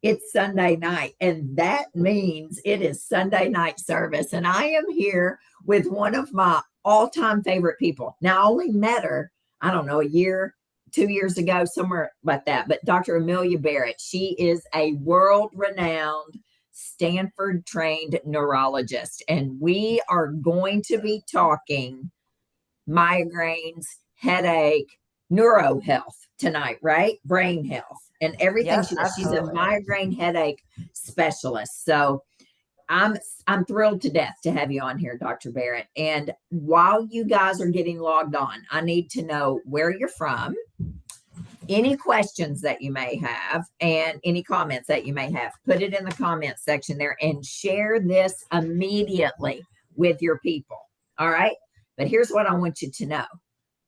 It's Sunday night, and that means it is Sunday night service. And I am here with one of my all-time favorite people. Now, I only met her, I don't know, a year, 2 years ago, somewhere like that. But Dr. Amelia Barrett, she is a world-renowned Stanford-trained neurologist, and we are going to be talking migraines, headache, neuro health tonight, right? Brain health and everything Yep, she does. She's a absolutely. migraine headache specialist. So I'm thrilled to death to have you on here, Dr. Barrett. And while you guys are getting logged on, I need to know where you're from, any questions that you may have, and any comments that you may have. Put it in the comments section there and share this immediately with your people. All right. But here's what I want you to know.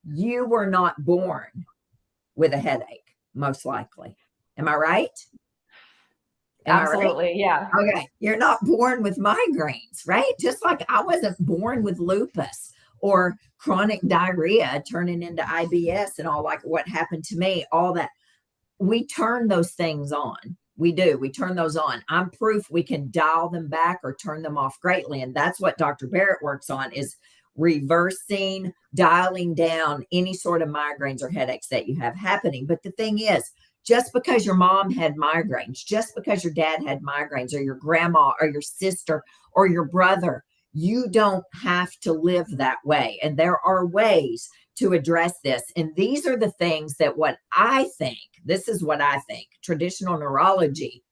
You were not born with a headache, most likely. Am I right? Absolutely. Yeah. Okay. You're not born with migraines, right? Just like I wasn't born with lupus or chronic diarrhea turning into IBS and all, like what happened to me, all that. We turn those things on. We do. We turn those on. I'm proof we can dial them back or turn them off greatly. And that's what Dr. Barrett works on, is reversing, dialing down any sort of migraines or headaches that you have happening. But the thing is, just because your mom had migraines, just because your dad had migraines, or your grandma or your sister or your brother, you don't have to live that way. And there are ways to address this. And these are the things that this is what I think, traditional neurology,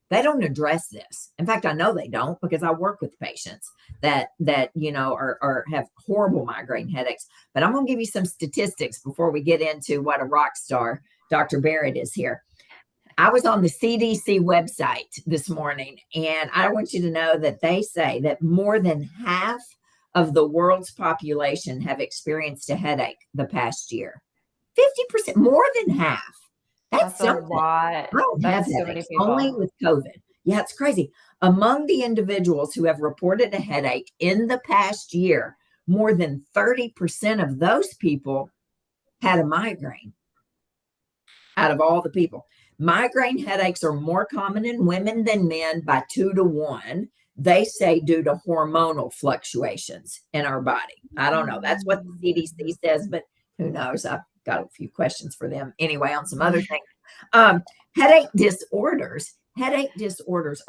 they don't address this. In fact, I know they don't, because I work with patients that are have horrible migraine headaches. But I'm going to give you some statistics before we get into what a rock star Dr. Barrett is here. I was on the CDC website this morning, and I want you to know that they say that more than half of the world's population have experienced a headache the past year. 50%, more than half. That's a something. lot. I don't have That's so many headaches, people. only with COVID. Yeah, it's crazy. Among the individuals who have reported a headache in the past year, more than 30% of those people had a migraine. Out of all the people, migraine headaches are more common in women than men by 2 to 1. They say due to hormonal fluctuations in our body. I don't know. That's what the CDC says, but who knows? I've got a few questions for them anyway on some other things. Headache disorders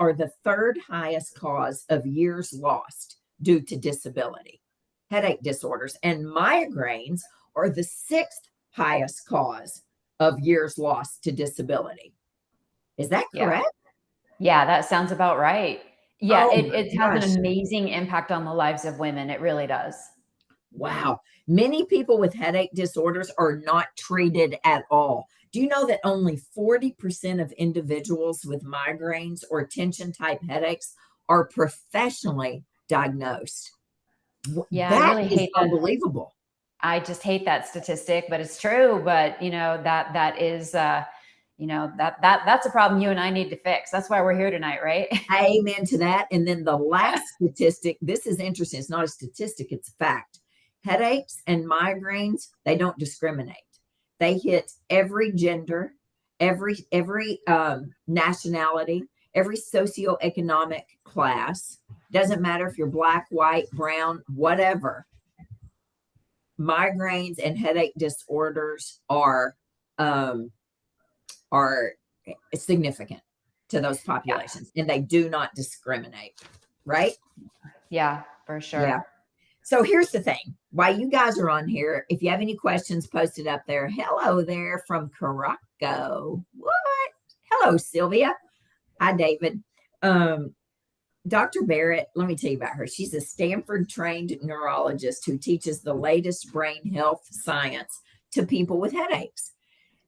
are the third highest cause of years lost due to disability. Headache disorders and migraines are the sixth highest cause of years lost to disability. Is that correct? Yeah, that sounds about right. Yeah, Oh it has an amazing impact on the lives of women. It really does. Wow. Many people with headache disorders are not treated at all. Do you know that only 40% of individuals with migraines or tension type headaches are professionally diagnosed? Yeah, That I really is hate that. unbelievable. I just hate that statistic, but it's true. But that is that's a problem you and I need to fix. That's why we're here tonight, right? Amen to that. And then the last statistic, this is interesting. It's not a statistic, it's a fact. Headaches and migraines, they don't discriminate. They hit every gender, every nationality, every socioeconomic class. Doesn't matter if you're black, white, brown, whatever. Migraines and headache disorders are significant to those populations, and they do not discriminate, right? Yeah, for sure. Yeah. So here's the thing. While you guys are on here, if you have any questions, post it up there. Hello there from Caraco. What? Hello, Sylvia. Hi, David. Dr. Barrett, let me tell you about her. She's a Stanford-trained neurologist who teaches the latest brain health science to people with headaches.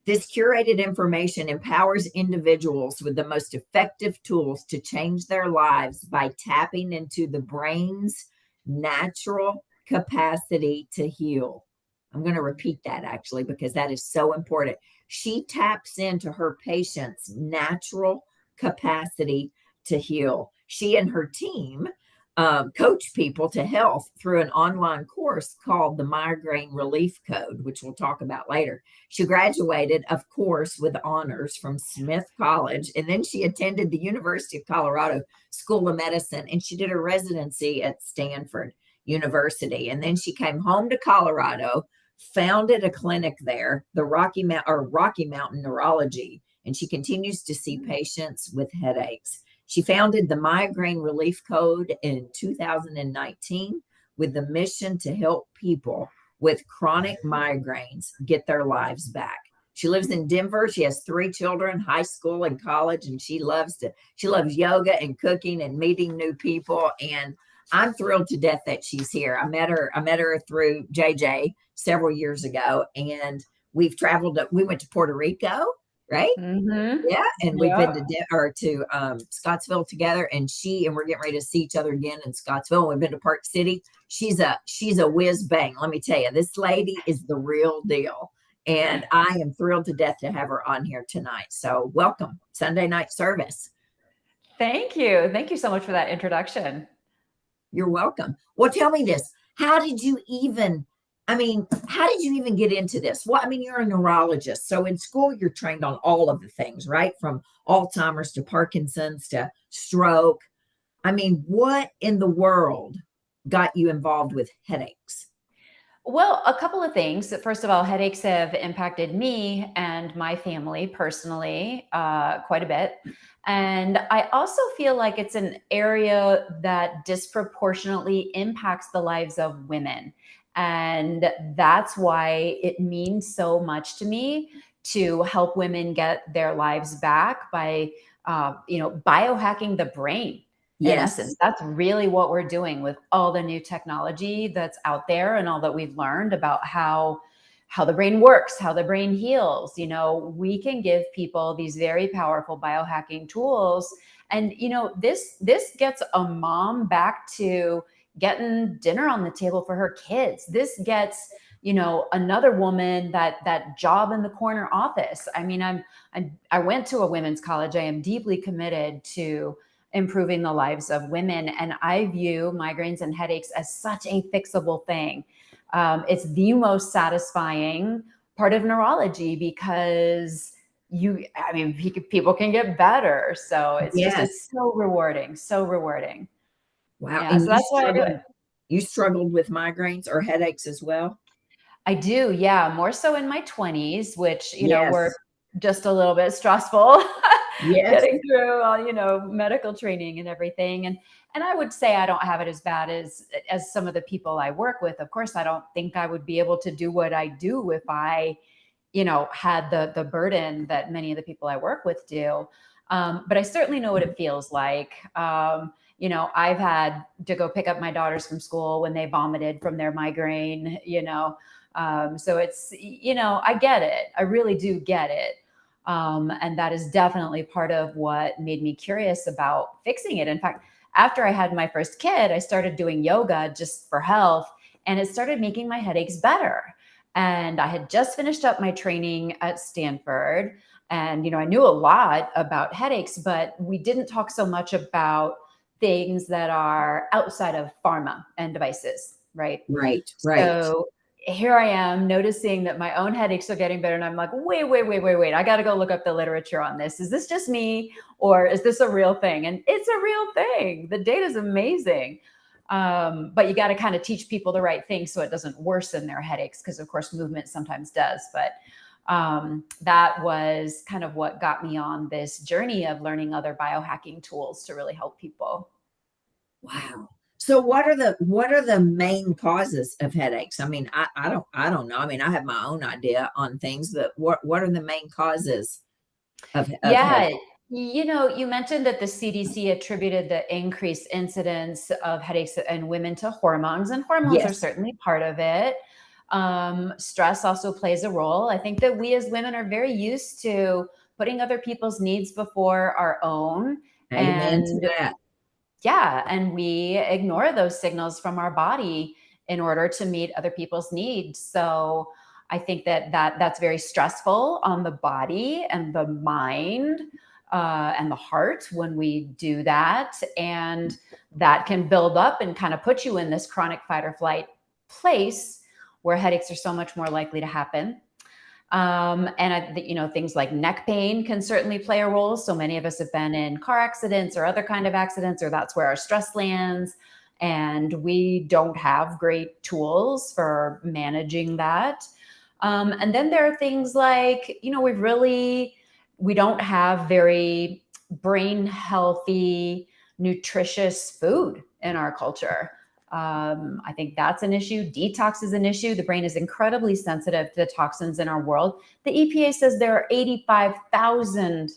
This curated information empowers individuals with the most effective tools to change their lives by tapping into the brain's natural capacity to heal. I'm going to repeat that actually, because that is so important. She taps into her patient's natural capacity to heal. She and her team coach people to health through an online course called the Migraine Relief Code, which we'll talk about later. She graduated, of course, with honors from Smith College, and then she attended the University of Colorado School of Medicine, and she did a residency at Stanford University. And then she came home to Colorado, founded a clinic there, the Rocky Mountain Neurology, and she continues to see patients with headaches. She founded the Migraine Relief Code in 2019 with the mission to help people with chronic migraines get their lives back. She lives in Denver. She has 3 children, high school and college, and she loves yoga and cooking and meeting new people. And I'm thrilled to death that she's here. I met her through JJ several years ago, and we went to Puerto Rico, right? Mm-hmm. Yeah, and we've been to Scottsville together, and we're getting ready to see each other again in Scottsville. We've been to Park City. She's a whiz bang. Let me tell you, this lady is the real deal, and I am thrilled to death to have her on here tonight. So welcome, Sunday night service. Thank you so much for that introduction. You're welcome. Well, tell me this: how did you even get into this? Well, you're a neurologist. So in school, you're trained on all of the things, right? From Alzheimer's to Parkinson's to stroke. What in the world got you involved with headaches? Well, a couple of things. First of all, headaches have impacted me and my family personally quite a bit. And I also feel like it's an area that disproportionately impacts the lives of women. And that's why it means so much to me to help women get their lives back by, biohacking the brain. In essence, that's really what we're doing with all the new technology that's out there and all that we've learned about how the brain works, how the brain heals. We can give people these very powerful biohacking tools. And, this gets a mom back to getting dinner on the table for her kids. This gets, another woman that job in the corner office. I went to a women's college. I am deeply committed to improving the lives of women. And I view migraines and headaches as such a fixable thing. It's the most satisfying part of neurology because people can get better. So it's so rewarding, so rewarding. Wow. Yeah, And so that's why I do it. You struggled with migraines or headaches as well? I do. Yeah. More so in my 20s, which, were just a little bit stressful. Getting through all, medical training and everything. And I would say I don't have it as bad as some of the people I work with. Of course, I don't think I would be able to do what I do if I, had the burden that many of the people I work with do. But I certainly know what it feels like. I've had to go pick up my daughters from school when they vomited from their migraine, so it's, I get it. I really do get it. And that is definitely part of what made me curious about fixing it. In fact, after I had my first kid, I started doing yoga just for health, and it started making my headaches better. And I had just finished up my training at Stanford, and I knew a lot about headaches, but we didn't talk so much about things that are outside of pharma and devices, right? Right. So here I am noticing that my own headaches are getting better. And I'm like, wait. I got to go look up the literature on this. Is this just me, or is this a real thing? And it's a real thing. The data is amazing. But you got to kind of teach people the right thing so it doesn't worsen their headaches, because of course movement sometimes does. But that was kind of what got me on this journey of learning other biohacking tools to really help people. Wow. So what are the main causes of headaches? I don't know. I have my own idea on things, but what are the main causes of headaches? You mentioned that the CDC attributed the increased incidence of headaches in women to hormones, and hormones are certainly part of it. Stress also plays a role. I think that we as women are very used to putting other people's needs before our own. Amen to that. Yeah. And we ignore those signals from our body in order to meet other people's needs. So I think that's very stressful on the body and the mind. and the heart when we do that. And that can build up and kind of put you in this chronic fight or flight place where headaches are so much more likely to happen. Things like neck pain can certainly play a role. So many of us have been in car accidents or other kind of accidents, or that's where our stress lands. And we don't have great tools for managing that. And then there are things like, we don't have very brain healthy, nutritious food in our culture. I think that's an issue. Detox is an issue. The brain is incredibly sensitive to the toxins in our world. The EPA says there are 85,000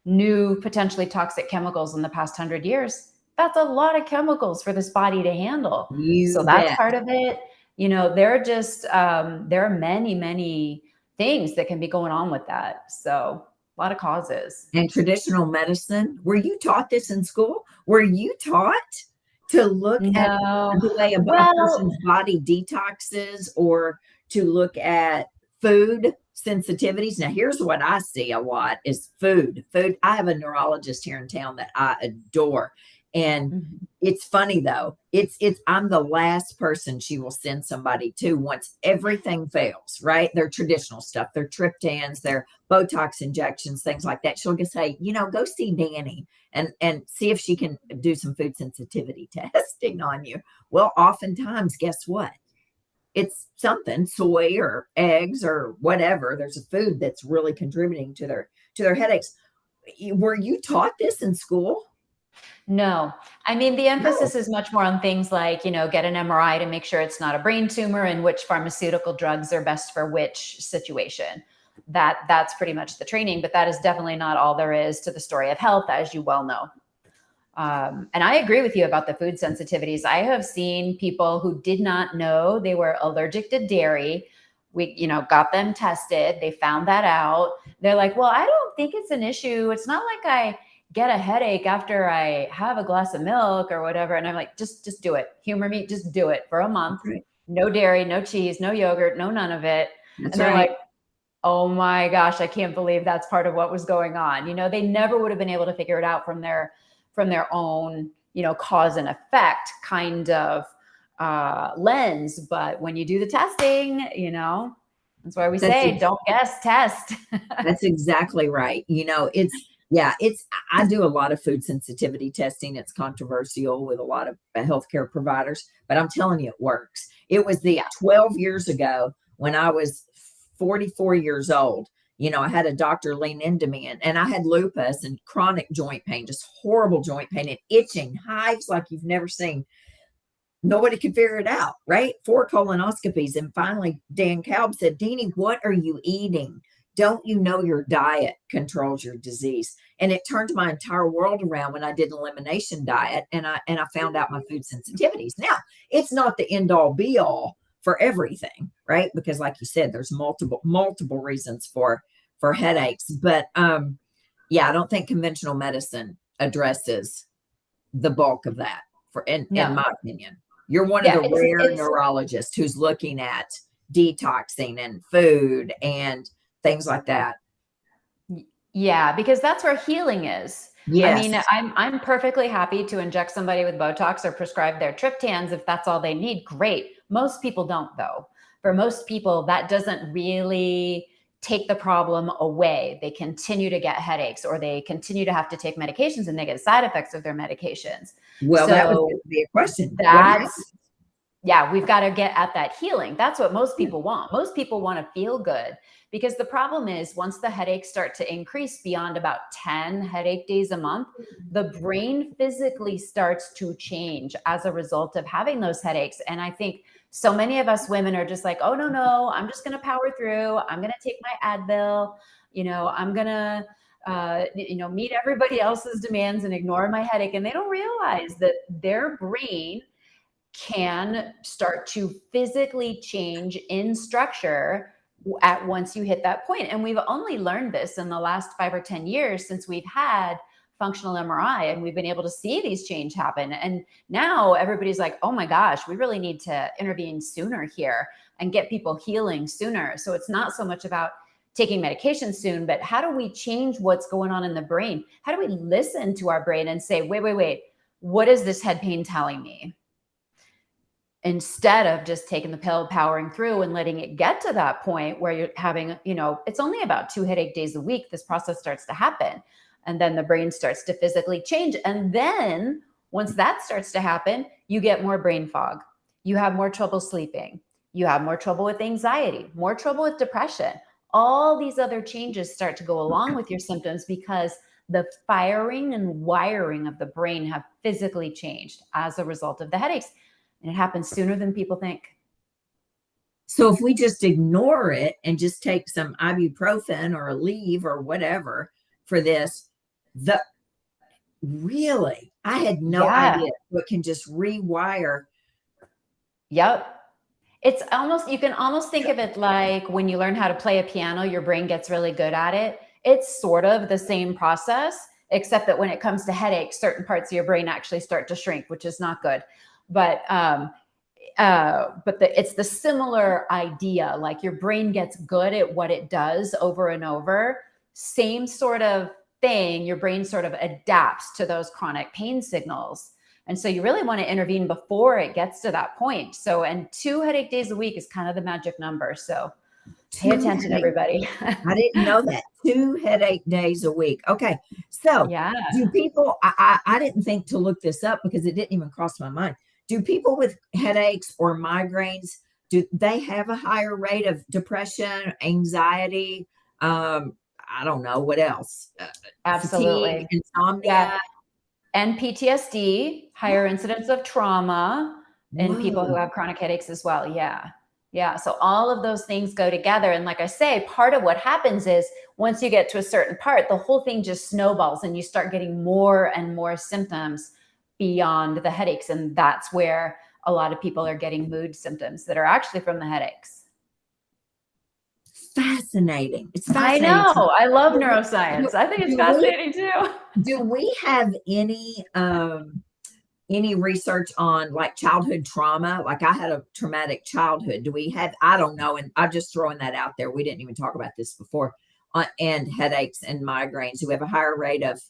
new potentially toxic chemicals in the past 100 years. That's a lot of chemicals for this body to handle. So that's part of it. There are many, many things that can be going on with that. So a lot of causes. And traditional medicine, were you taught this in school? Were you taught to look at the way a person's body detoxes, or to look at food sensitivities? Now, here's what I see a lot is food. I have a neurologist here in town that I adore. And it's funny though. I'm the last person she will send somebody to once everything fails, right? Their traditional stuff, their triptans, their Botox injections, things like that. She'll just say, go see Danny and see if she can do some food sensitivity testing on you. Well, oftentimes, guess what? It's something, soy or eggs or whatever. There's a food that's really contributing to their headaches. Were you taught this in school? No, I mean, the emphasis is much more on things like, get an MRI to make sure it's not a brain tumor and which pharmaceutical drugs are best for which situation. That's pretty much the training, but that is definitely not all there is to the story of health, as you well know. And I agree with you about the food sensitivities. I have seen people who did not know they were allergic to dairy. We, got them tested. They found that out. They're like, well, I don't think it's an issue. It's not like I get a headache after I have a glass of milk or whatever. And I'm like, just do it. Humor me. Just do it for a month. Right. No dairy, no cheese, no yogurt, no none of it. That's and they're right. like, oh my gosh, I can't believe that's part of what was going on. They never would have been able to figure it out from their own, cause and effect kind of lens. But when you do the testing, that's why we say, don't guess, test. That's exactly right. I do a lot of food sensitivity testing. It's controversial with a lot of healthcare providers, but I'm telling you, it works. It was 12 years ago when I was 44 years old. I had a doctor lean into me and I had lupus and chronic joint pain, just horrible joint pain and itching, hives like you've never seen. Nobody could figure it out, right? 4 colonoscopies. And finally, Dan Kalb said, Deanie, what are you eating? Don't you know your diet controls your disease? And it turned my entire world around when I did an elimination diet and I found out my food sensitivities. Now, it's not the end all be all for everything, right? Because like you said, there's multiple reasons for headaches. But I don't think conventional medicine addresses the bulk of that in my opinion. You're one of the rare neurologists who's looking at detoxing and food and things like that. Yeah, because that's where healing is. Yes. I mean, I'm perfectly happy to inject somebody with Botox or prescribe their triptans if that's all they need. Great. Most people don't, though. For most people, that doesn't really take the problem away. They continue to get headaches or they continue to have to take medications and they get side effects of their medications. Well, that would be a question. We've got to get at that healing. That's what most people want. Most people want to feel good because the problem is once the headaches start to increase beyond about 10 headache days a month, the brain physically starts to change as a result of having those headaches. And I think so many of us women are just like, oh, no, I'm just going to power through. I'm going to take my Advil. I'm going to, meet everybody else's demands and ignore my headache. And they don't realize that their brain can start to physically change in structure at once you hit that point. And we've only learned this in the last 5 or 10 years since we've had functional MRI and we've been able to see these change happen. And now everybody's like, oh my gosh, we really need to intervene sooner here and get people healing sooner. So it's not so much about taking medication soon, but how do we change what's going on in the brain? How do we listen to our brain and say, wait, what is this head pain telling me? Instead of just taking the pill, powering through and letting it get to that point where you're having, it's only about 2 headache days a week, this process starts to happen. And then the brain starts to physically change. And then once that starts to happen, you get more brain fog. You have more trouble sleeping. You have more trouble with anxiety, more trouble with depression. All these other changes start to go along with your symptoms because the firing and wiring of the brain have physically changed as a result of the headaches. And it happens sooner than people think. So if we just ignore it and just take some ibuprofen or Aleve or whatever for this, really, I had no idea what can just rewire. Yep. It's almost, you can almost think of it like when you learn how to play a piano, your brain gets really good at it. It's sort of the same process, except that when it comes to headaches, certain parts of your brain actually start to shrink, which is not good. But it's the similar idea. Like your brain gets good at what it does over and over. Same sort of thing. Your brain sort of adapts to those chronic pain signals. And so you really want to intervene before it gets to that point. So, and 2 headache days a week is kind of the magic number. So pay attention, everybody. I didn't know that. 2 headache days a week. Okay. So do people, I didn't think to look this up because it didn't even cross my mind. Do people with headaches or migraines, do they have a higher rate of depression, anxiety? I don't know what else. Absolutely. Fatigue, insomnia. And PTSD, higher incidence of trauma in people who have chronic headaches as well. Yeah. So all of those things go together. And like I say, part of what happens is once you get to a certain part, the whole thing just snowballs and you start getting more and more symptoms beyond the headaches. And that's where a lot of people are getting mood symptoms that are actually from the headaches. Fascinating. It's fascinating. I know. I love neuroscience. I think it's fascinating too. Do we have any research on like childhood trauma? Like I had a traumatic childhood. Do we have, I don't know. And I'm just throwing that out there. We didn't even talk about this before. And headaches and migraines. Do we have a higher rate of,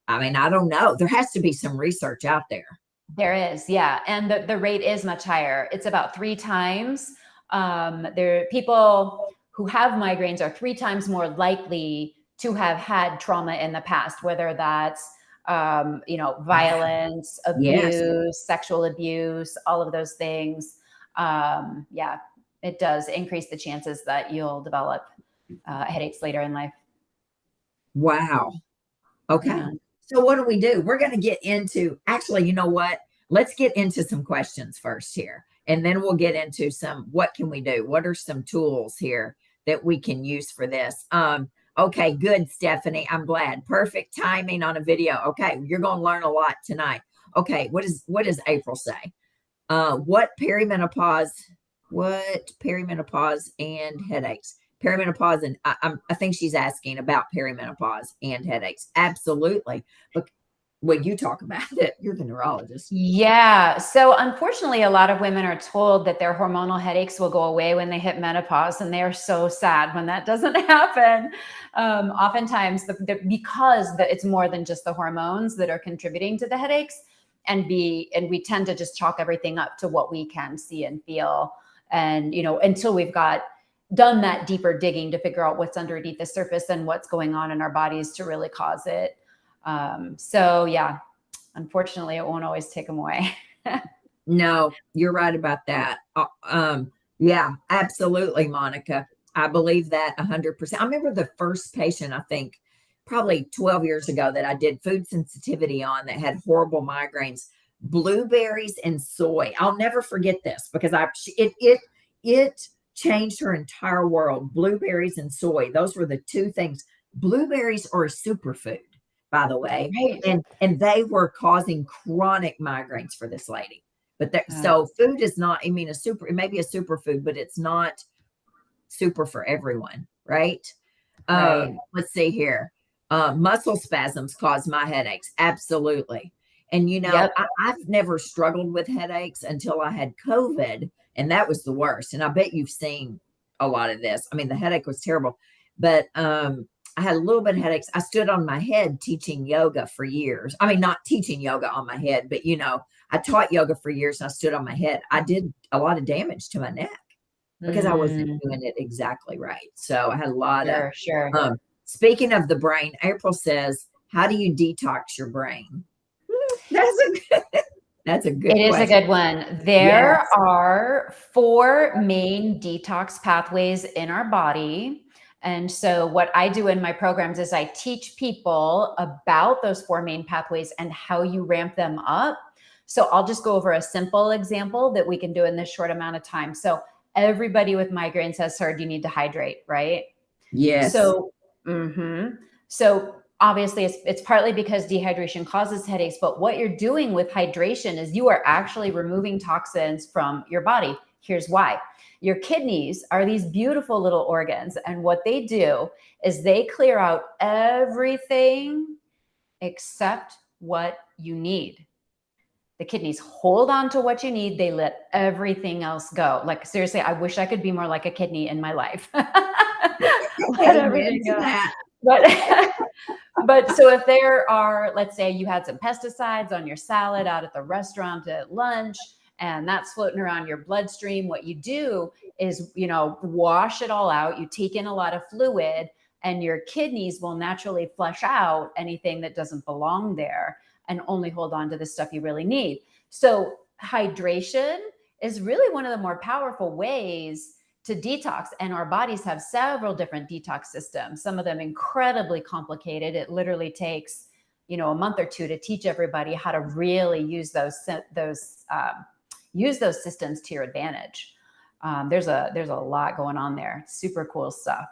I don't know. There has to be some research out there. There is. Yeah. And the rate is much higher. It's about 3 times. There are people who have migraines are 3 times more likely to have had trauma in the past, whether that's, violence, abuse, sexual abuse, all of those things. It does increase the chances that you'll develop headaches later in life. Wow. Okay. Yeah. So what do? We're going to get into, actually, you know what? Let's get into some questions first here. And then we'll get into what can we do? What are some tools here that we can use for this? Okay, good, Stephanie. I'm glad. Perfect timing on a video. Okay, you're going to learn a lot tonight. Okay, what does April say? What perimenopause and headaches? Perimenopause, and I think she's asking about perimenopause and headaches. Absolutely. Look, when you talk about it, you're the neurologist. Yeah. So unfortunately, a lot of women are told that their hormonal headaches will go away when they hit menopause, and they are so sad when that doesn't happen. Oftentimes, because it's more than just the hormones that are contributing to the headaches, and we tend to just chalk everything up to what we can see and feel, and until we've done that deeper digging to figure out what's underneath the surface and what's going on in our bodies to really cause it. So yeah, unfortunately it won't always take them away. No, you're right about that. Yeah, absolutely, Monica. I believe that 100%. I remember the first patient, I think probably 12 years ago, that I did food sensitivity on that had horrible migraines, blueberries and soy. I'll never forget this because it changed her entire world. Blueberries and soy. Those were the 2 things. Blueberries are a superfood, by the way. Right. And they were causing chronic migraines for this lady. But so food is not, it may be a superfood, but it's not super for everyone. Right. Let's see here. Muscle spasms cause my headaches. Absolutely. And, I've never struggled with headaches until I had COVID, and that was the worst. And I bet you've seen a lot of this. The headache was terrible. but I had a little bit of headaches. I stood on my head teaching yoga for years. I mean, not teaching yoga on my head, but I taught yoga for years and I stood on my head. I did a lot of damage to my neck because I wasn't Mm, doing it exactly right. So I had a lot of, sure. speaking of the brain, April says, how do you detox your brain? That's a It good is a question. good one. Yes. There are 4 main detox pathways in our body. And so, what I do in my programs is I teach people about those 4 main pathways and how you ramp them up. So, I'll just go over a simple example that we can do in this short amount of time. So, everybody with migraines has heard you need to hydrate, right? Yes. So, so obviously it's partly because dehydration causes headaches, but what you're doing with hydration is you are actually removing toxins from your body. Here's why. Your kidneys are these beautiful little organs, and what they do is they clear out everything except what you need. The kidneys hold on to what you need. They let everything else go. Like, seriously, I wish I could be more like a kidney in my life. Let Amen everything to go. that. But but so if there are, let's say you had some pesticides on your salad out at the restaurant at lunch, and that's floating around your bloodstream, what you do is, wash it all out. You take in a lot of fluid, and your kidneys will naturally flush out anything that doesn't belong there and only hold on to the stuff you really need. So hydration is really one of the more powerful ways to detox, and our bodies have several different detox systems, some of them incredibly complicated. It literally takes a month or two to teach everybody how to really use those systems to your advantage. There's a lot going on there. Super cool stuff.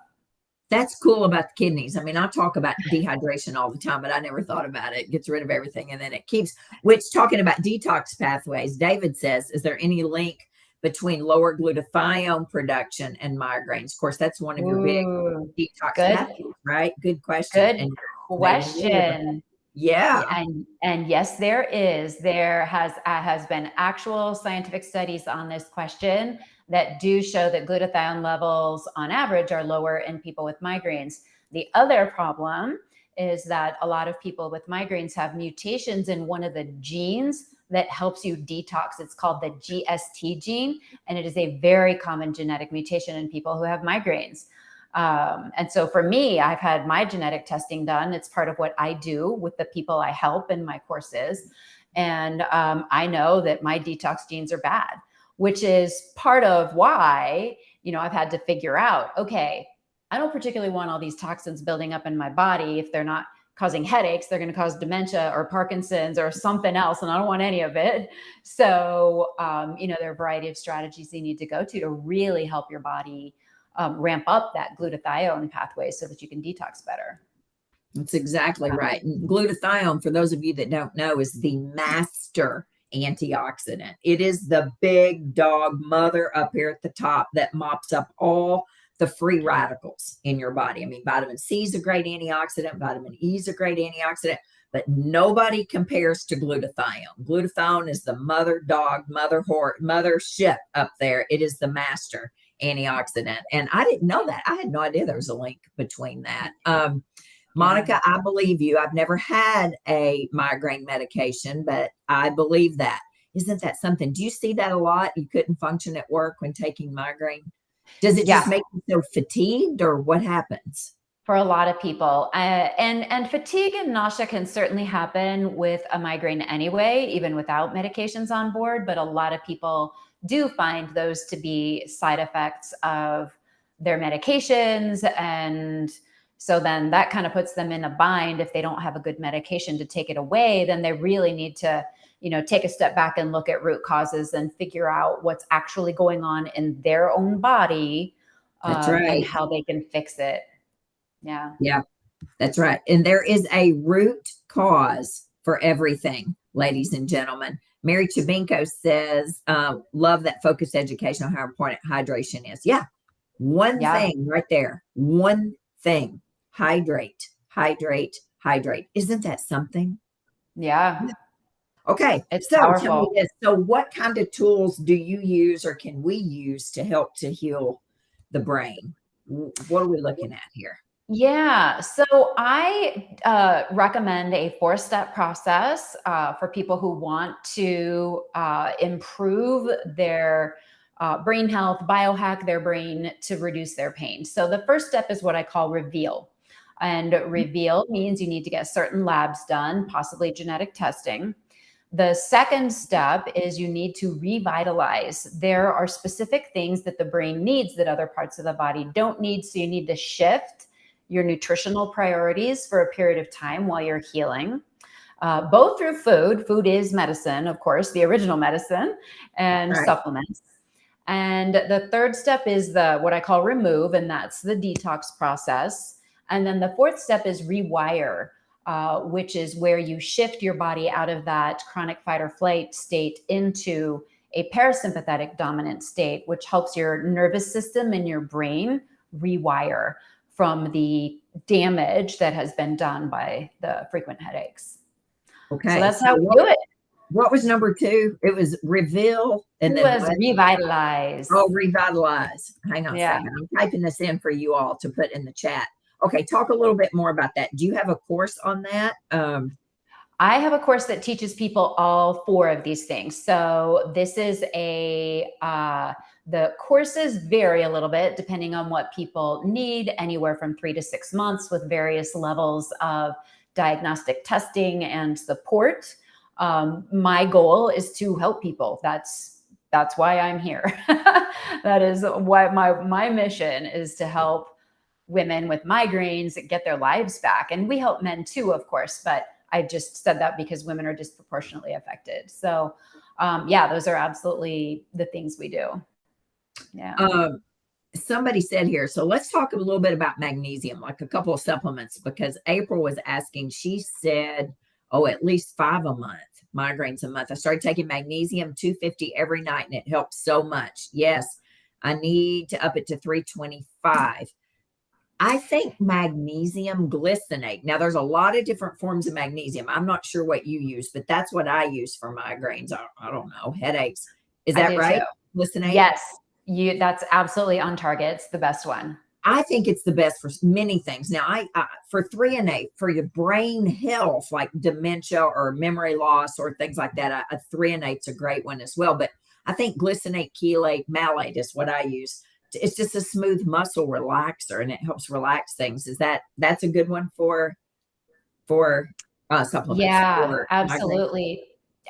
That's cool about the kidneys. I mean, I talk about dehydration all the time, but I never thought about it. It gets rid of everything and then it keeps, which talking about detox pathways, David says, is there any link between lower glutathione production and migraines? Of course, that's one of your big Ooh, detox good pathways, right? Good question. good And made a little bit. question. Yeah, Yeah, and yes, there is. There has been actual scientific studies on this question that do show that glutathione levels on average are lower in people with migraines. The other problem is that a lot of people with migraines have mutations in one of the genes that helps you detox. It's called the GST gene, and it is a very common genetic mutation in people who have migraines. And so for me, I've had my genetic testing done. It's part of what I do with the people I help in my courses. And I know that my detox genes are bad, which is part of why, I've had to figure out, okay, I don't particularly want all these toxins building up in my body. If they're not causing headaches, they're going to cause dementia or Parkinson's or something else. And I don't want any of it. So, there are a variety of strategies you need to go to really help your body ramp up that glutathione pathway so that you can detox better. that's exactly right. And glutathione, for those of you that don't know, is the master antioxidant. It is the big dog mother up here at the top that mops up all the free radicals in your body. I mean, vitamin C is a great antioxidant, vitamin E is a great antioxidant, but nobody compares to glutathione. Glutathione is the mother dog, mother ship up there. It is the master antioxidant. And I didn't know that. I had no idea there was a link between that. Monica, I believe you. I've never had a migraine medication, but I believe that. Isn't that something? Do you see that a lot? You couldn't function at work when taking migraine. Does it just Yeah, make you so fatigued or what happens? for a lot of people, and fatigue and nausea can certainly happen with a migraine anyway, even without medications on board. But a lot of people do find those to be side effects of their medications, and so then that kind of puts them in a bind. If they don't have a good medication to take it away, then they really need to take a step back and look at root causes and figure out what's actually going on in their own body, That's and right. how they can fix it. Yeah. Yeah, that's right. And there is a root cause for everything, ladies and gentlemen. Mary Chabinko says, love that focused education on how important hydration is. Yeah, one Yeah. thing right there. One thing. Hydrate, hydrate, hydrate. Isn't that something? Yeah. Okay, It's so tell me powerful. this. So, what kind of tools do you use or can we use to help to heal the brain? What are we looking at here? Yeah, so I recommend a 4-step process for people who want to improve their brain health, biohack their brain to reduce their pain. So the first step is what I call reveal. And reveal means you need to get certain labs done, possibly genetic testing. The second step is you need to revitalize. There are specific things that the brain needs that other parts of the body don't need. So you need to shift your nutritional priorities for a period of time while you're healing, both through food. Food is medicine, of course, the original medicine, and Right. supplements. And the third step is what I call remove, and that's the detox process. And then the fourth step is rewire, which is where you shift your body out of that chronic fight or flight state into a parasympathetic dominant state, which helps your nervous system and your brain rewire from the damage that has been done by the frequent headaches. Okay. So that's how we do it. What was number 2? It was reveal and It then was what? revitalize. Oh, revitalize. Hang on a Yeah. second. I'm typing this in for you all to put in the chat. Okay, talk a little bit more about that. Do you have a course on that? I have a course that teaches people all 4 of these things. So this is the courses vary a little bit depending on what people need, anywhere from 3 to 6 months with various levels of diagnostic testing and support. My goal is to help people. That's why I'm here. That is what my mission is, to help women with migraines get their lives back. And we help men too, of course, but I just said that because women are disproportionately affected. So yeah, those are absolutely the things we do. Yeah. Somebody said here, so let's talk a little bit about magnesium, like a couple of supplements, because April was asking, she said, oh, at least 5 a month, migraines a month. I started taking magnesium 250 every night and it helps so much. Yes, I need to up it to 325. I think magnesium glycinate. Now, there's a lot of different forms of magnesium. I'm not sure what you use, but that's what I use for migraines. I don't know, headaches. Is I that do right? too. Glycinate? Yes, that's absolutely on target. It's the best one. I think it's the best for many things. Now, I for threonate for your brain health, like dementia or memory loss or things like that, a threonate's a great one as well. But I think glycinate, chelate, malate is what I use. It's just a smooth muscle relaxer, and it helps relax things. That's a good one for supplements? Yeah, For migraine? absolutely.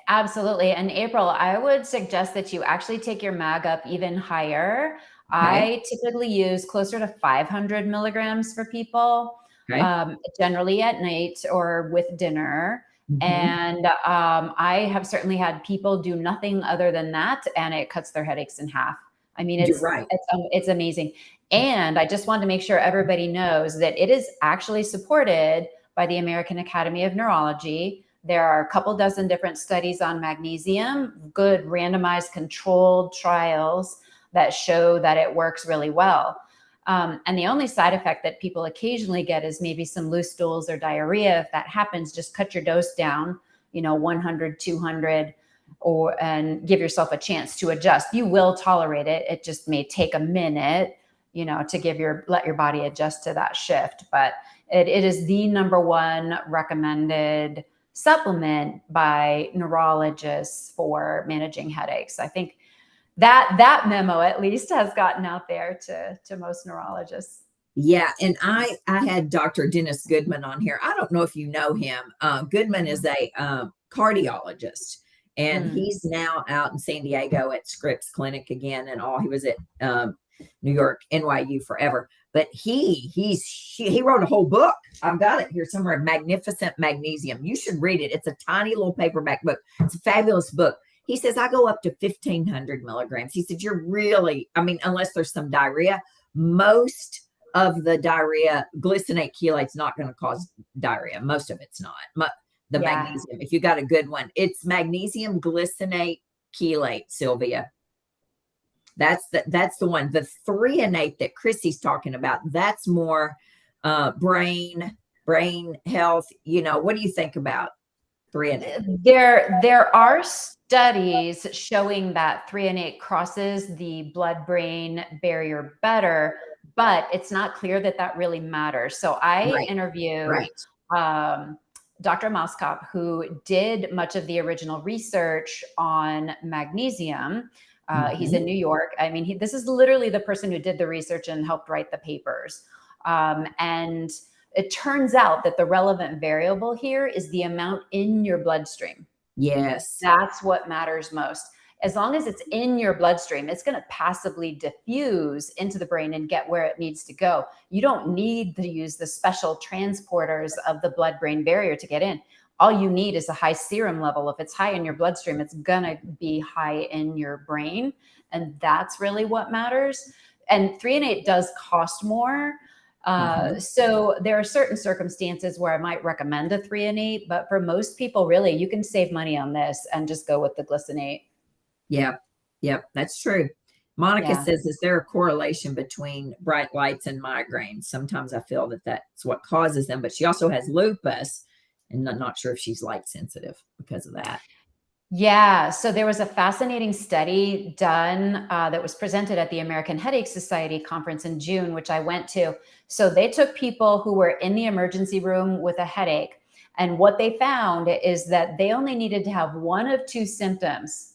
Absolutely. And April, I would suggest that you actually take your mag up even higher. Okay, I typically use closer to 500 milligrams for people, okay. generally at night or with dinner. Mhm. And I have certainly had people do nothing other than that, and it cuts their headaches in half. I mean, You're right. it's amazing. And I just wanted to make sure everybody knows that it is actually supported by the American Academy of Neurology. There are a couple dozen different studies on magnesium, good randomized controlled trials that show that it works really well. And the only side effect that people occasionally get is maybe some loose stools or diarrhea. If that happens, just cut your dose down, 100, 200, and give yourself a chance to adjust. You will tolerate it. It just may take a minute, to let your body adjust to that shift. But it is the number one recommended supplement by neurologists for managing headaches. I think that memo at least has gotten out there to most neurologists. Yeah, and I had Dr. Dennis Goodman on here. I don't know if you know him. Goodman is a cardiologist, and Mm. he's now out in San Diego at Scripps Clinic again, and all. He was at New York, NYU forever. But he wrote a whole book. I've got it here somewhere. Magnificent Magnesium. You should read it. It's a tiny little paperback book. It's a fabulous book. He says I go up to 1,500 milligrams. He said you're really, I mean, unless there's some diarrhea, most of the diarrhea, glycinate chelate's not going to cause diarrhea. Most of it's not. The Yeah. magnesium, if you got a good one, it's magnesium glycinate chelate, Sylvia. That's the one. The threonate that Chrissy's talking about, that's more brain health. What do you think about threonate? There are studies showing that threonate crosses the blood-brain barrier better, but it's not clear that that really matters. So I Right. interviewed Right. Dr. Moskop, who did much of the original research on magnesium. He's in Mhm. New York. I mean, this is literally the person who did the research and helped write the papers. And it turns out that the relevant variable here is the amount in your bloodstream. Yes. That's what matters most. As long as it's in your bloodstream, it's going to passively diffuse into the brain and get where it needs to go. You don't need to use the special transporters of the blood-brain barrier to get in. All you need is a high serum level. If it's high in your bloodstream, it's going to be high in your brain. And that's really what matters. And threonate does cost more. Mhm. So there are certain circumstances where I might recommend a threonate, but for most people, really, you can save money on this and just go with the glycinate. Yep. Yep. That's true. Monica Yeah. says, is there a correlation between bright lights and migraines? Sometimes I feel that that's what causes them, but she also has lupus, and I'm not sure if she's light sensitive because of that. Yeah. So there was a fascinating study done that was presented at the American Headache Society conference in June, which I went to. So they took people who were in the emergency room with a headache. And what they found is that they only needed to have one of two symptoms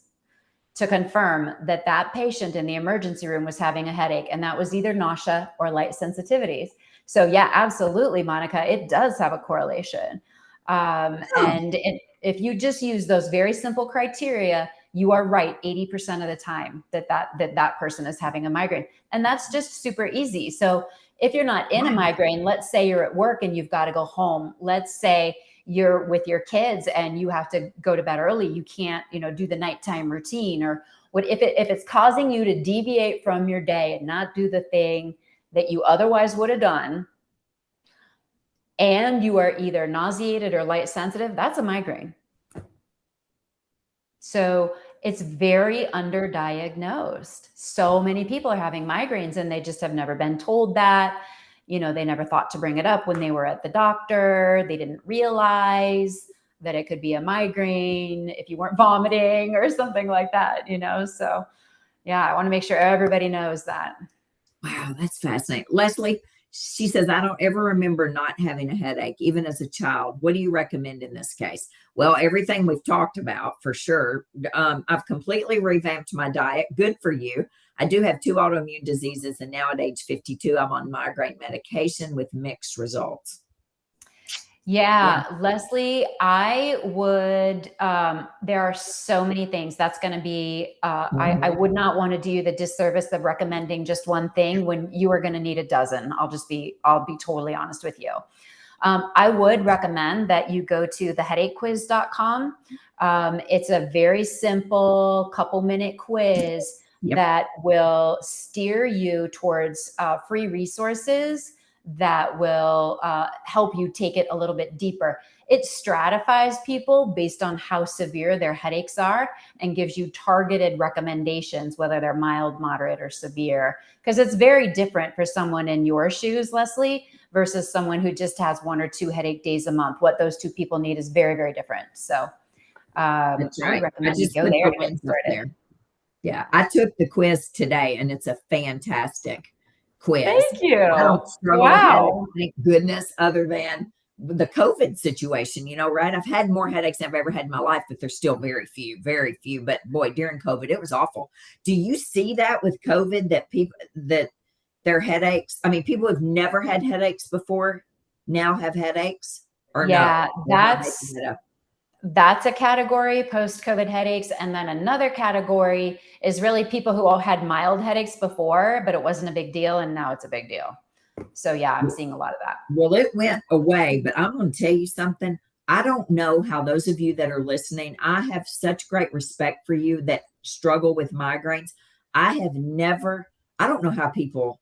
to confirm that that patient in the emergency room was having a headache. And that was either nausea or light sensitivities. So yeah, absolutely, Monica, it does have a correlation. Oh, If you just use those very simple criteria, you are right 80% of the time that person is having a migraine. And that's just super easy. So if you're not in a wow. migraine, let's say you're at work and you've got to go home. Let's say you're with your kids and you have to go to bed early. You can't, do the nighttime routine, or what if it's causing you to deviate from your day and not do the thing that you otherwise would have done, and you are either nauseated or light sensitive, that's a migraine. So it's very underdiagnosed. So many people are having migraines and they just have never been told that. They never thought to bring it up when they were at the doctor. They didn't realize that it could be a migraine if you weren't vomiting or something like that. So yeah, I want to make sure everybody knows that. Wow, that's fascinating. Leslie, she says, I don't ever remember not having a headache, even as a child. What do you recommend in this case? Well, everything we've talked about for sure. I've completely revamped my diet. Good for you. I do have two autoimmune diseases, and now at age 52, I'm on migraine medication with mixed results. Yeah. Yeah, Leslie, I would, there are so many things that's going to be, I Mhm. would not want to do you the disservice of recommending just one thing when you are going to need a dozen. I'll be totally honest with you. I would recommend that you go to theheadachequiz.com. It's a very simple couple-minute quiz Yep. that will steer you towards free resources that will help you take it a little bit deeper. It stratifies people based on how severe their headaches are and gives you targeted recommendations, whether they're mild, moderate, or severe. Because it's very different for someone in your shoes, Leslie, versus someone who just has 1 or 2 headache days a month. What those two people need is very, very different. So That's I would right. I recommend you just go put there the and get link up started. there. Yeah, I took the quiz today, and it's a fantastic quiz. Thank you. I don't struggle with headaches, Wow. thank goodness, other than the COVID situation, right? I've had more headaches than I've ever had in my life, but there's still very few, very few. But boy, during COVID, it was awful. Do you see that with COVID that their headaches, I mean, people who've never had headaches before now have headaches, or no? Yeah, Am I making that up? that's a category, post-COVID headaches. And then another category is really people who all had mild headaches before, but it wasn't a big deal. And now it's a big deal. So yeah, I'm seeing a lot of that. Well, it went away, but I'm going to tell you something. I don't know how those of you that are listening, I have such great respect for you that struggle with migraines. I have never, I don't know how people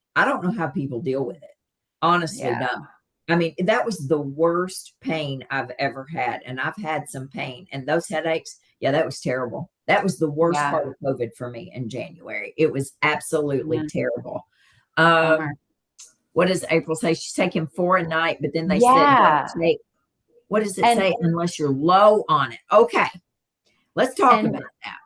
deal with it. Honestly, Yeah. don't. I mean, that was the worst pain I've ever had. And I've had some pain, and those headaches, yeah, that was terrible. That was the worst Yeah. part of COVID for me in January. It was absolutely Yeah. terrible. Bummer. What does April say? She's taking 4 a night, but then they said don't Yeah. take, what does it And say? Unless you're low on it. Okay, let's talk and about that.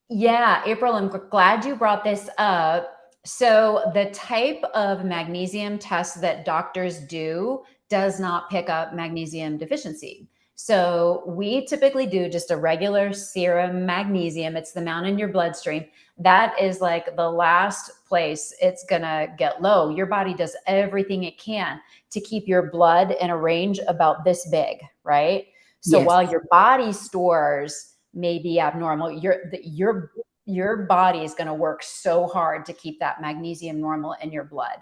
yeah, April, I'm glad you brought this up. So the type of magnesium test that doctors do does not pick up magnesium deficiency. So we typically do just a regular serum magnesium. It's the amount in your bloodstream. That is like the last place it's going to get low. Your body does everything it can to keep your blood in a range about this big, right? So Yes. while your body stores may be abnormal, your body is going to work so hard to keep that magnesium normal in your blood.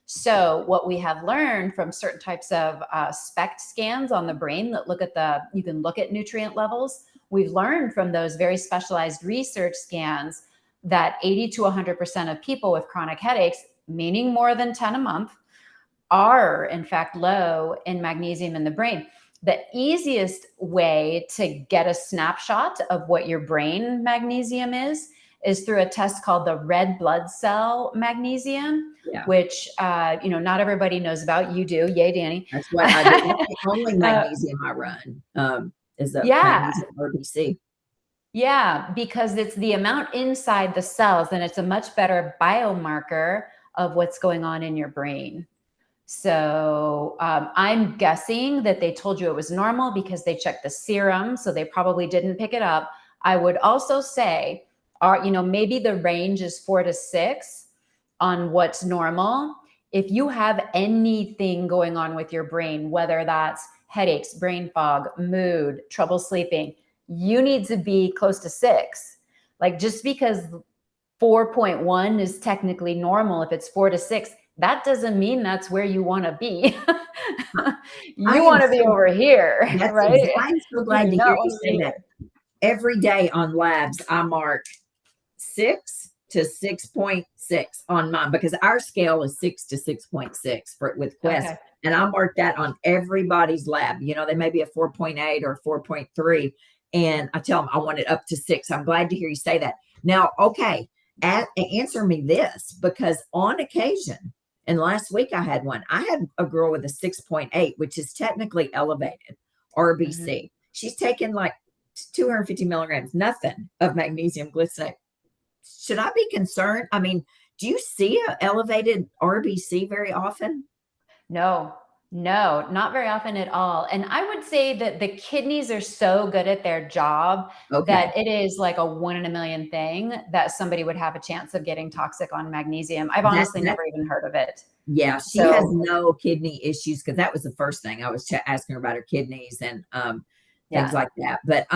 So what we have learned from certain types of SPECT scans on the brain that you can look at nutrient levels. We've learned from those very specialized research scans that 80 to 100% of people with chronic headaches, meaning more than 10 a month, are in fact low in magnesium in the brain. The easiest way to get a snapshot of what your brain magnesium is through a test called the red blood cell magnesium, which, not everybody knows about. You do. Yay, Danny. That's what I do. That's the only magnesium I run, is the magnesium RBC. Yeah, because it's the amount inside the cells, and it's a much better biomarker of what's going on in your brain. So I'm guessing that they told you it was normal because they checked the serum, so they probably didn't pick it up. I would also say, maybe the range is 4 to 6 on what's normal. If you have anything going on with your brain, whether that's headaches, brain fog, mood, trouble sleeping, you need to be close to 6. Like, just because 4.1 is technically normal, if it's 4 to 6, that doesn't mean that's where you want to be. You want to be over here, right? I'm so glad to hear you say that. Every day on labs, I mark 6 to 6.6 on mine, because our scale is 6 to 6.6 with Quest. Okay. And I mark that on everybody's lab. They may be a 4.8 or 4.3. And I tell them I want it up to 6. I'm glad to hear you say that. Now, okay, answer me this, because on occasion, and last week I had a girl with a 6.8, which is technically elevated RBC. Mm-hmm. She's taken like 250 milligrams, nothing of magnesium glycinate. Should I be concerned? I mean, do you see an elevated RBC very often? No, not very often at all. And I would say that the kidneys are so good at their job that it is like a 1 in a million thing that somebody would have a chance of getting toxic on magnesium. I've honestly never even heard of it. Yeah, she has no kidney issues, because that was the first thing I was asking her about, her kidneys and things like that. But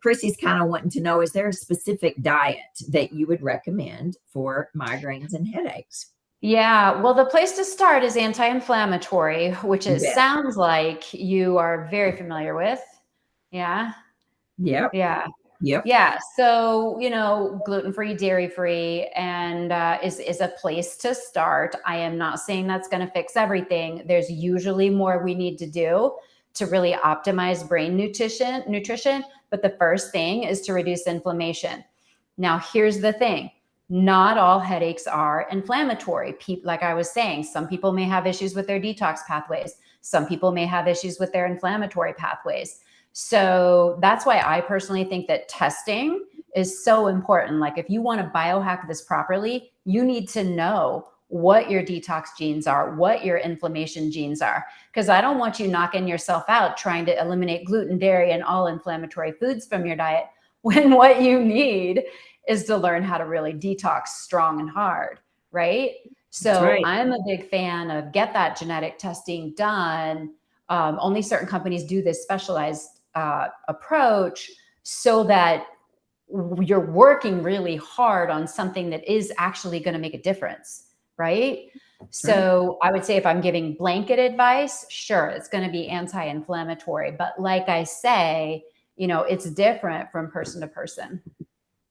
Chrissy's kind of wanting to know, is there a specific diet that you would recommend for migraines and headaches? Yeah, well, the place to start is anti-inflammatory, which sounds like you are very familiar with. Yeah. Yep. Yeah. Yep. Yeah. So, gluten-free, dairy-free, and is a place to start. I am not saying that's going to fix everything. There's usually more we need to do to really optimize brain nutrition. But the first thing is to reduce inflammation. Now, here's the thing. Not all headaches are inflammatory. Like I was saying, some people may have issues with their detox pathways. Some people may have issues with their inflammatory pathways. So that's why I personally think that testing is so important. Like, if you want to biohack this properly, you need to know what your detox genes are, what your inflammation genes are, because I don't want you knocking yourself out trying to eliminate gluten, dairy, and all inflammatory foods from your diet, when what you need is to learn how to really detox strong and hard, right? So I'm a big fan of get that genetic testing done. Only certain companies do this specialized approach, so that you're working really hard on something that is actually going to make a difference, right? So I would say, if I'm giving blanket advice, sure, it's going to be anti-inflammatory. But like I say, it's different from person to person.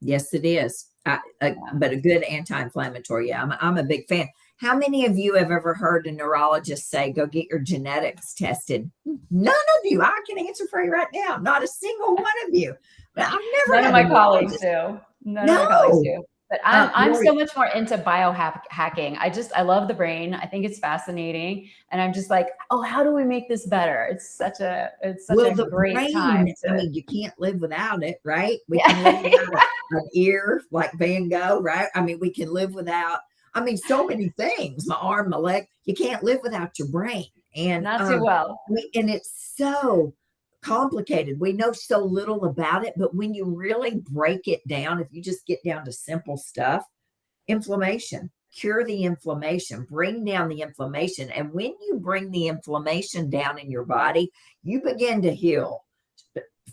Yes, it is. But a good anti-inflammatory. Yeah, I'm a big fan. How many of you have ever heard a neurologist say, go get your genetics tested? None of you. I can answer for you right now. Not a single one of you. I've never. None of my colleagues do. None of my colleagues do. But I'm Lori, so much more into biohacking. I love the brain. I think it's fascinating, and I'm just like, oh, how do we make this better? It's such well, a the great time brain, I to mean, you can't live without it, right? We can live yeah. without an ear like Van Gogh, right? I mean, we can live without, I mean, so many things, my arm, my leg. You can't live without your brain. And Not too well. and it's so complicated. We know so little about it, but when you really break it down, if you just get down to simple stuff, inflammation, cure the inflammation, bring down the inflammation. And when you bring the inflammation down in your body, you begin to heal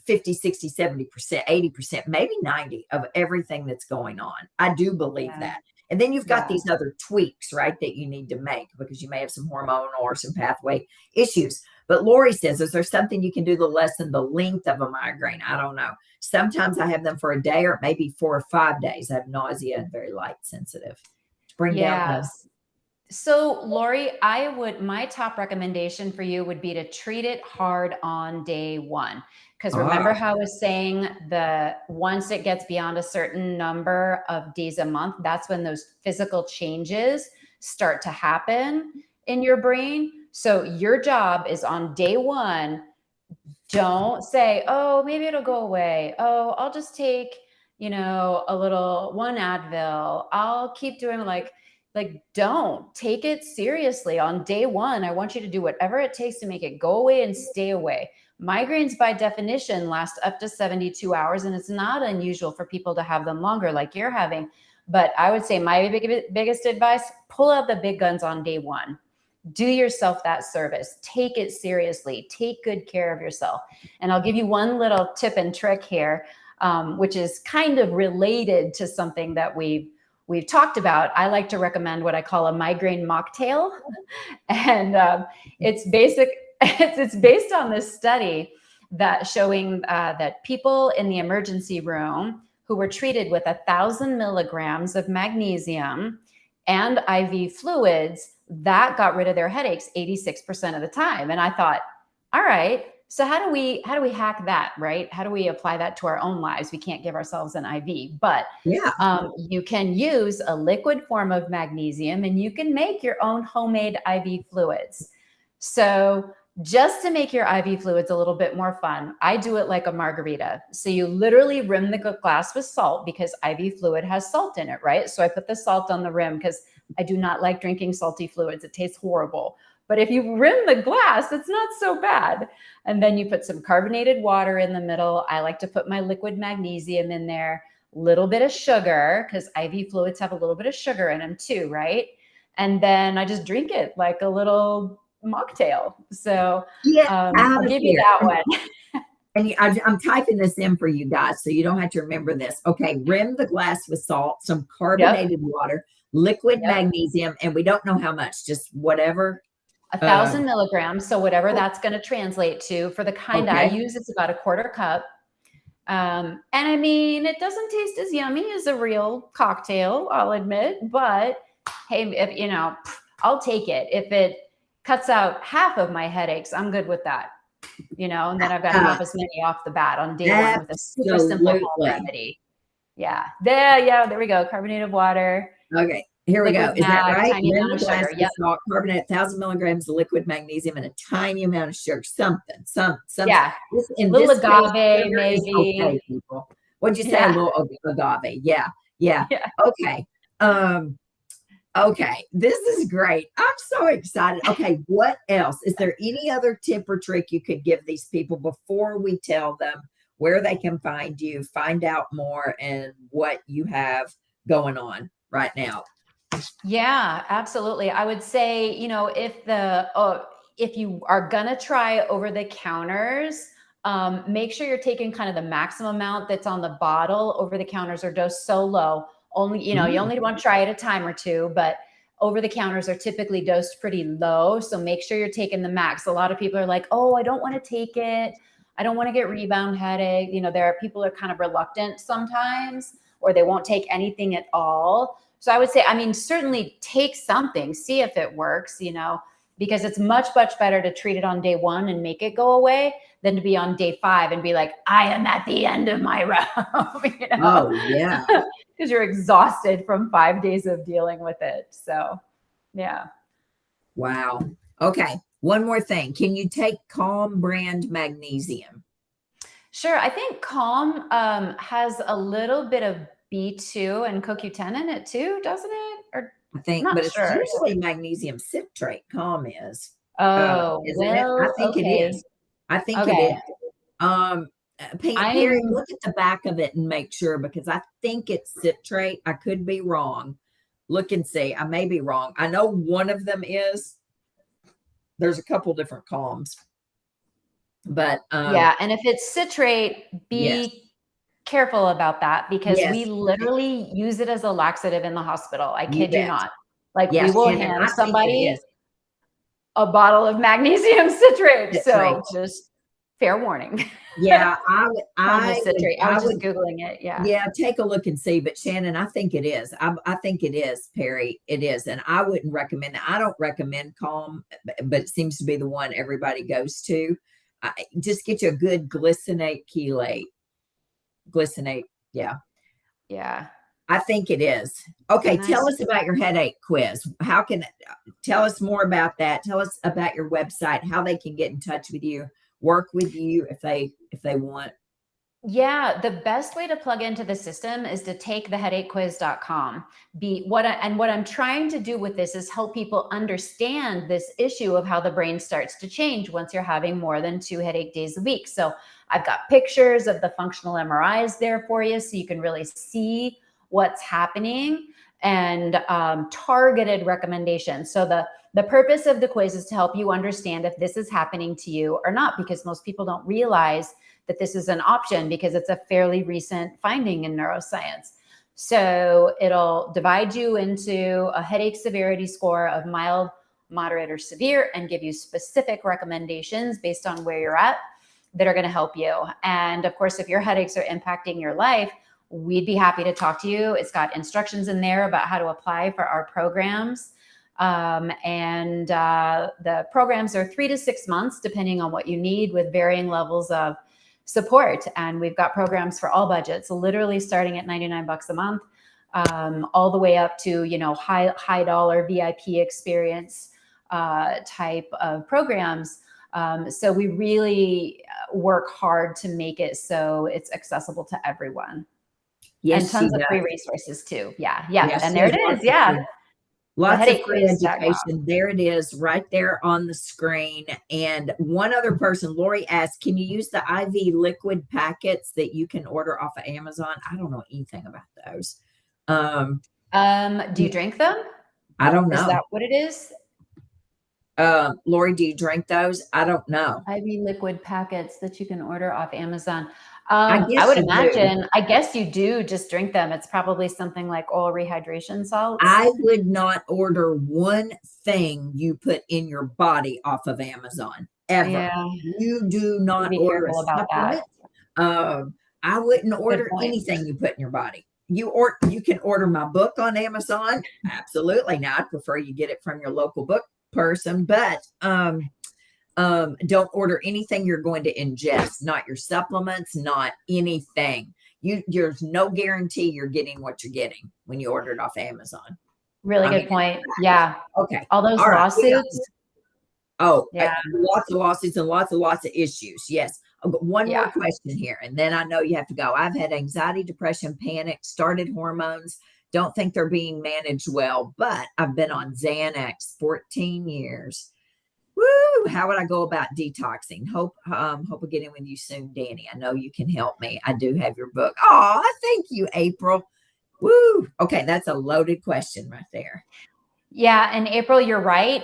50, 60, 70%, 80%, maybe 90 of everything that's going on. I do believe Yeah. that. And then you've got Yeah. these other tweaks, right, that you need to make because you may have some hormonal or some pathway issues. But Lori says, is there something you can do to lessen the length of a migraine? I don't know. Sometimes I have them for a day or maybe 4 or 5 days. I have nausea and very light sensitive. Bring down the, Yes. So, Lori, my top recommendation for you would be to treat it hard on day one. Because remember ah, how I was saying once it gets beyond a certain number of days a month, that's when those physical changes start to happen in your brain. So your job is on day one, don't say, oh, maybe it'll go away. Oh, I'll just take, a little one Advil. I'll keep doing don't take it seriously on day one. I want you to do whatever it takes to make it go away and stay away. Migraines by definition last up to 72 hours, and it's not unusual for people to have them longer like you're having. But I would say my biggest advice, pull out the big guns on day one. Do yourself that service. Take it seriously. Take good care of yourself. And I'll give you one little tip and trick here, which is kind of related to something that we've talked about. I like to recommend what I call a migraine mocktail, and it's basic. It's based on this study that showing that people in the emergency room who were treated with 1,000 milligrams of magnesium and IV fluids, that got rid of their headaches 86% of the time. And I thought, all right, so how do we hack that, right? How do we apply that to our own lives? We can't give ourselves an IV, but yeah. you can use a liquid form of magnesium and you can make your own homemade IV fluids. So just to make your IV fluids a little bit more fun, I do it like a margarita. So you literally rim the glass with salt because IV fluid has salt in it, right? So I put the salt on the rim because I do not like drinking salty fluids. It tastes horrible. But if you rim the glass, it's not so bad. And then you put some carbonated water in the middle. I like to put my liquid magnesium in there, little bit of sugar, because IV fluids have a little bit of sugar in them too, right? And then I just drink it like a little mocktail. So Get out I'll of give you here. that one. And I'm typing this in for you guys, so you don't have to remember this. Okay, rim the glass with salt, some Yep. carbonated water, liquid Yep. magnesium, and we don't know how much, just whatever. 1,000 milligrams. So whatever that's going to translate to. For the kind I Okay, use, it's about a quarter cup. And I mean, it doesn't taste as yummy as a real cocktail, I'll admit, but hey, if I'll take it. If it cuts out half of my headaches, I'm good with that. And then I've got uh, half as many off the bat on day one with a super simple home absolutely. remedy. Yeah, there we go. Carbonated water, Okay, here we go. liquid Is that mag, right? tiny Rim amount the of glass sugar. with Yep. salt, carbonate, 1,000 milligrams of liquid magnesium, and a tiny amount of sugar. Some. Yeah. In Little this case, agave, sugar is okay, maybe. people. What'd you say? A Yeah. little agave. Yeah, yeah. Yeah. Okay. Okay, this is great. I'm so excited. Okay, what else? Is there any other tip or trick you could give these people before we tell them where they can find you, find out more, and what you have going on right now? Yeah, absolutely. I would say, if you are gonna try over the counters, make sure you're taking kind of the maximum amount that's on the bottle. Over the counters are dosed so low. Only, you Mm, only want to try it a time or two, but over the counters are typically dosed pretty low. So make sure you're taking the max. A lot of people are like, oh, I don't want to take it. I don't want to get rebound headache. There are people are kind of reluctant sometimes, or they won't take anything at all. So I would say, I mean, certainly take something, see if it works, because it's much, much better to treat it on day one and make it go away than to be on day 5 and be like, I am at the end of my rope, you know, Oh, yeah. because you're exhausted from 5 days of dealing with it. So, yeah. Wow. Okay. One more thing. Can you take Calm brand magnesium? Sure. I think Calm has a little bit of B2 and CoQ10 in it too, doesn't it? Or I I'm think, not but it's sure. usually magnesium citrate. Calm is, Oh, isn't it? I well, think it okay. is. I think it is. Okay. Um, Perry, I'm, look at the back of it and make sure, because I think it's citrate. I could be wrong. Look and see. I may be wrong. I know one of them is. There's a couple different calms, but yeah. And if it's citrate, yes, be careful about that because we yes, literally use it as a laxative in the hospital. I you kid you bet. not. Like we Yes, will Shannon, hand I think it somebody is a bottle of magnesium citrate. citrate. So just fair warning Yeah, on the citrate. I was I just would, Googling it. Yeah. yeah, take a look and see. But Shannon, I think it is. I think it is, Perry. It is, and I wouldn't recommend it. I don't recommend Calm, but it seems to be the one everybody goes to. Just get you a good glycinate chelate. Glycinate, yeah. Yeah. I think it is. Okay, tell Nice. us about your headache quiz. How can tell us more about that? Tell us about your website, how they can get in touch with you, work with you if they want. Yeah, the best way to plug into the system is to take theheadachequiz.com. What I'm trying to do with this is help people understand this issue of how the brain starts to change once you're having more than 2 headache days a week. So I've got pictures of the functional MRIs there for you so you can really see what's happening and targeted recommendations. So the purpose of the quiz is to help you understand if this is happening to you or not, because most people don't realize that this is an option because it's a fairly recent finding in neuroscience. So it'll divide you into a headache severity score of mild, moderate, or severe and give you specific recommendations based on where you're at that are going to help you. And of course, if your headaches are impacting your life, we'd be happy to talk to you. It's got instructions in there about how to apply for our programs. The programs are 3 to 6 months, depending on what you need, with varying levels of support. And we've got programs for all budgets, literally starting at $99 a month, all the way up to, you know, high dollar VIP experience type of programs. So we really work hard to make it so it's accessible to everyone. Yes, And tons she of free does. resources too. Yeah. Yeah. Yes, And she there has it is. Yeah. lots of free Theheadachequiz.com. education. There it is, right there on the screen. And one other person, Lori asked, can you use the IV liquid packets that you can order off of Amazon? I don't know anything about those. Do you drink them? I don't Is know. that what it is? Lori, do you drink those? I don't know. IV liquid packets that you can order off Amazon. I I guess would you do. imagine, I guess you do just drink them. It's probably something like oil rehydration salts. I would not order one thing you put in your body off of Amazon ever. Yeah, You do not be order a careful about that. supplement. I wouldn't Good order point. anything you put in your body. You can order my book on Amazon. Absolutely. Now I prefer you get it from your local book person, but don't order anything you're going to ingest, not your supplements, not anything. There's no guarantee you're getting what you're getting when you order it off Amazon. Really I good mean, point. Yeah. okay. All those All right. lawsuits. Yeah. Lots of lawsuits and lots of issues. Yes. I've got one more Yeah. question here, and then I know you have to go. I've had anxiety, depression, panic, started hormones. Don't think they're being managed well, but I've been on Xanax 14 years. Woo! How would I go about detoxing? Hope we'll get in with you soon, Danny. I know you can help me. I do have your book. Oh, thank you, April. Woo! Okay, that's a loaded question right there. Yeah. And April, you're right.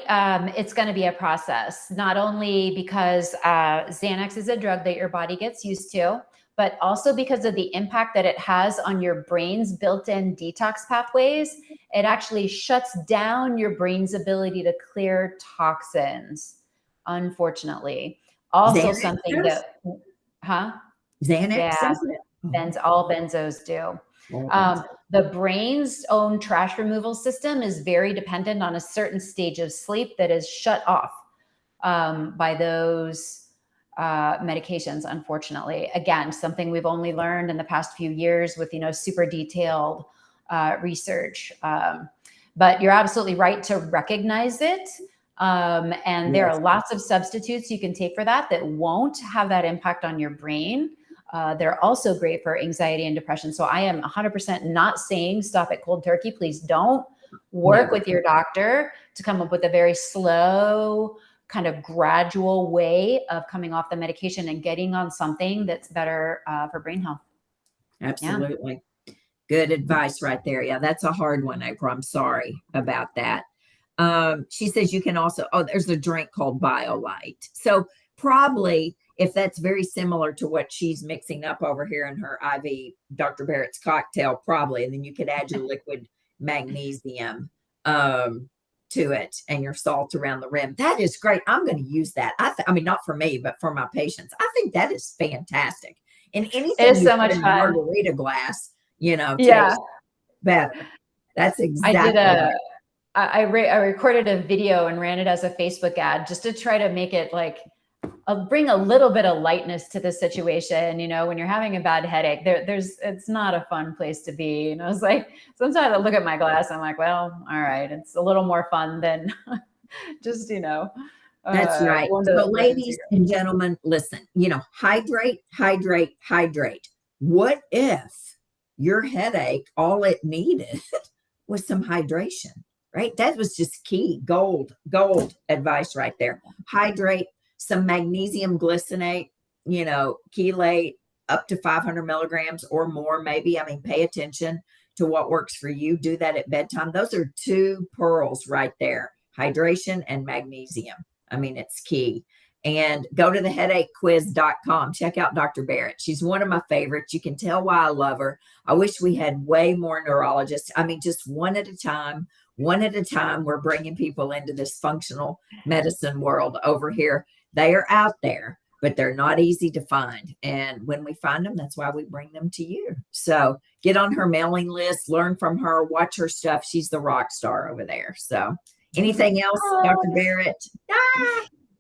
It's going to be a process, not only because Xanax is a drug that your body gets used to, but also because of the impact that it has on your brain's built-in detox pathways. It actually shuts down your brain's ability to clear toxins, unfortunately. Also Xanax something does? that, huh? Xanax Yeah, does it? all benzos do. Oh, The brain's own trash removal system is very dependent on a certain stage of sleep that is shut off by those medications, unfortunately. Again, something we've only learned in the past few years with, super detailed research. But you're absolutely right to recognize it. And there are lots of substitutes you can take for that won't have that impact on your brain. They're also great for anxiety and depression. So I am 100% not saying stop at cold turkey. Please don't. Work with your doctor to come up with a very slow, kind of gradual way of coming off the medication and getting on something that's better for brain health. Absolutely. Yeah. Good advice right there. Yeah, that's a hard one, April. I'm sorry about that. She says you can also, there's a drink called BioLite. So probably if that's very similar to what she's mixing up over here in her IV, Dr. Barrett's cocktail, probably, and then you could add your liquid magnesium to it and your salt around the rim. That is great. I'm going to use that. I mean, not for me, but for my patients. I think that is fantastic. And anything it is so much fun. Margarita glass, tastes better. That's exactly. I recorded a video and ran it as a Facebook ad just to try to make it like bring a little bit of lightness to the situation. When you're having a bad headache, it's not a fun place to be. And I was like, sometimes I look at my glass, I'm like, well, all right, it's a little more fun than just, That's right. So ladies and gentlemen, listen, hydrate, hydrate, hydrate. What if your headache, all it needed was some hydration, right? That was just key, gold advice right there. Hydrate, some magnesium glycinate, chelate, up to 500 milligrams or more, maybe. I mean, pay attention to what works for you. Do that at bedtime. Those are two pearls right there, hydration and magnesium. I mean, it's key. And go to theheadachequiz.com. Check out Dr. Barrett. She's one of my favorites. You can tell why I love her. I wish we had way more neurologists. I mean, just one at a time, we're bringing people into this functional medicine world over here. They are out there, but they're not easy to find. And when we find them, that's why we bring them to you. So get on her mailing list, learn from her, watch her stuff. She's the rock star over there. So anything else, Dr. Barrett?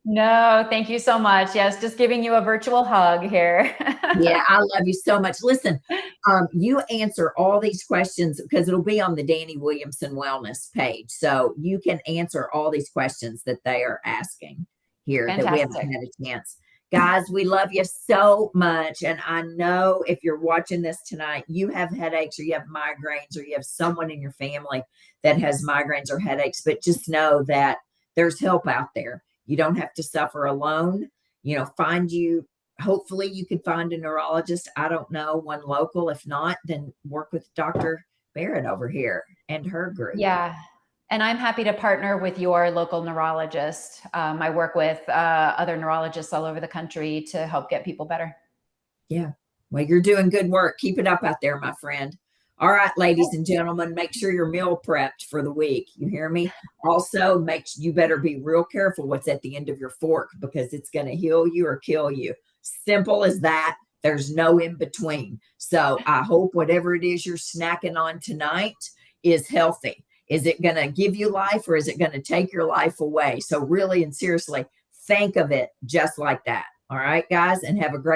No, thank you so much. Yes, just giving you a virtual hug here. Yeah, I love you so much. Listen, you answer all these questions because it'll be on the Danny Williamson Wellness page. So you can answer all these questions that they are asking here. Fantastic. That we haven't had a chance. Guys, we love you so much. And I know if you're watching this tonight, you have headaches or you have migraines or you have someone in your family that has migraines or headaches, but just know that there's help out there. You don't have to suffer alone. Hopefully you could find a neurologist. I don't know, one local. If not, then work with Dr. Barrett over here and her group. Yeah. And I'm happy to partner with your local neurologist. I work with other neurologists all over the country to help get people better. Yeah. Well, you're doing good work. Keep it up out there, my friend. All right, ladies and gentlemen, make sure you're meal prepped for the week. You hear me? Also, you better be real careful what's at the end of your fork because it's going to heal you or kill you. Simple as that. There's no in between. So I hope whatever it is you're snacking on tonight is healthy. Is it going to give you life or is it going to take your life away? So really and seriously, think of it just like that. All right, guys, and have a great